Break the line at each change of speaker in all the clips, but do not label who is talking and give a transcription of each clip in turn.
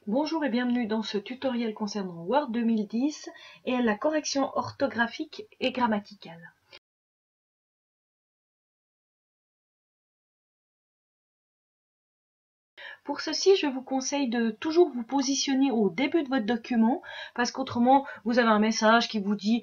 Bonjour et bienvenue dans ce tutoriel concernant Word 2010 et la correction orthographique et grammaticale. Pour ceci, je vous conseille de toujours vous positionner au début de votre document parce qu'autrement, vous avez un message qui vous dit,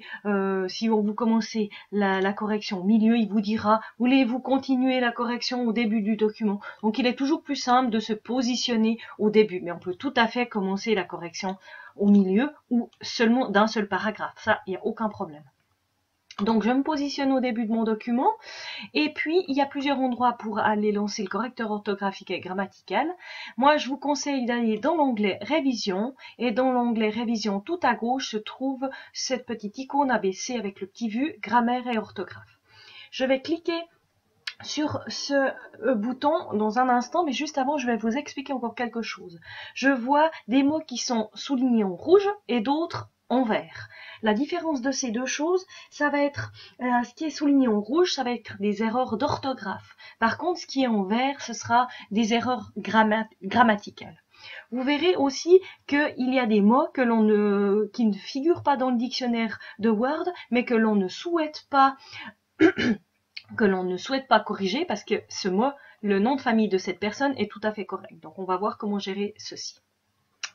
si vous commencez la correction au milieu, il vous dira, voulez-vous continuer la correction au début du document? Donc il est toujours plus simple de se positionner au début, mais on peut tout à fait commencer la correction au milieu ou seulement d'un seul paragraphe. Ça, il n'y a aucun problème. Donc je me positionne au début de mon document et puis il y a plusieurs endroits pour aller lancer le correcteur orthographique et grammatical. Moi je vous conseille d'aller dans l'onglet révision et dans l'onglet révision tout à gauche se trouve cette petite icône ABC avec le petit vu grammaire et orthographe. Je vais cliquer sur ce bouton dans un instant, mais juste avant je vais vous expliquer encore quelque chose. Je vois des mots qui sont soulignés en rouge et d'autres en vert. La différence de ces deux choses, ça va être ce qui est souligné en rouge, ça va être des erreurs d'orthographe. Par contre, ce qui est en vert, ce sera des erreurs grammaticales. Vous verrez aussi qu'il y a des mots qui ne figurent pas dans le dictionnaire de Word, mais que l'on ne souhaite pas corriger parce que ce mot, le nom de famille de cette personne est tout à fait correct. Donc on va voir comment gérer ceci.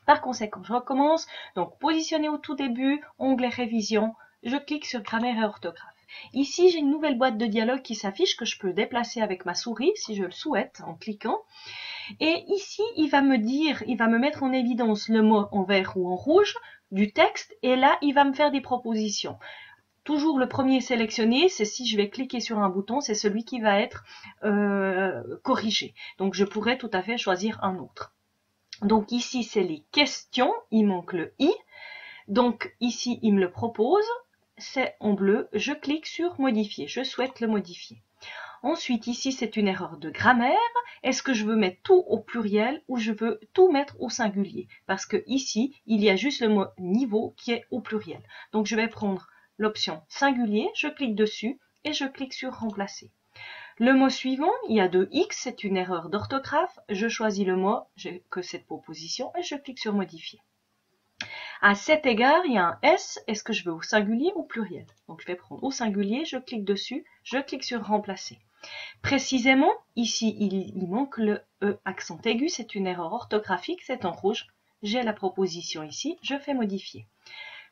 Par conséquent, je recommence. Donc, positionner au tout début, onglet révision, je clique sur grammaire et orthographe. Ici, j'ai une nouvelle boîte de dialogue qui s'affiche que je peux déplacer avec ma souris si je le souhaite en cliquant. Et ici, il va me mettre en évidence le mot en vert ou en rouge du texte et là, il va me faire des propositions. Toujours le premier sélectionné, c'est si je vais cliquer sur un bouton, c'est celui qui va être corrigé. Donc, je pourrais tout à fait choisir un autre. Donc ici, c'est les questions, il manque le i. Donc ici, il me le propose, c'est en bleu, je clique sur modifier, je souhaite le modifier. Ensuite, ici, c'est une erreur de grammaire. Est-ce que je veux mettre tout au pluriel ou je veux tout mettre au singulier? Parce que ici, il y a juste le mot niveau qui est au pluriel. Donc je vais prendre l'option singulier, je clique dessus et je clique sur remplacer. Le mot suivant, il y a deux X, c'est une erreur d'orthographe. Je choisis le mot, j'ai que cette proposition et je clique sur modifier. À cet égard, il y a un S, est-ce que je veux au singulier ou au pluriel? Donc je vais prendre au singulier, je clique dessus, je clique sur remplacer. Précisément, ici, il manque le E accent aigu, c'est une erreur orthographique, c'est en rouge. J'ai la proposition ici, je fais modifier.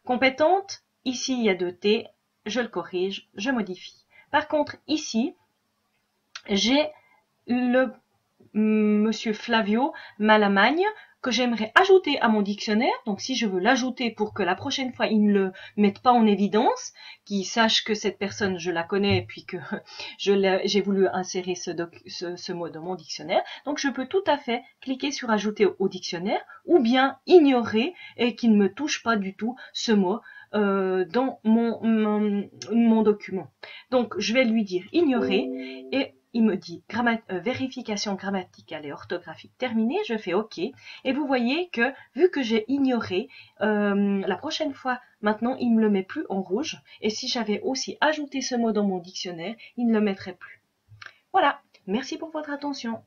Compétente, ici il y a deux T, je le corrige, je modifie. Par contre, ici, j'ai le monsieur Flavio Malamagne que j'aimerais ajouter à mon dictionnaire. Donc si je veux l'ajouter pour que la prochaine fois il ne le mette pas en évidence, qu'il sache que cette personne je la connais et puis que j'ai voulu insérer ce mot dans mon dictionnaire, donc je peux tout à fait cliquer sur ajouter au dictionnaire ou bien ignorer et qu'il ne me touche pas du tout ce mot dans mon document. Donc je vais lui dire ignorer et il me dit vérification grammaticale et orthographique terminée, je fais OK. Et vous voyez que, vu que j'ai ignoré, la prochaine fois, maintenant, il ne me le met plus en rouge. Et si j'avais aussi ajouté ce mot dans mon dictionnaire, il ne le mettrait plus. Voilà, merci pour votre attention.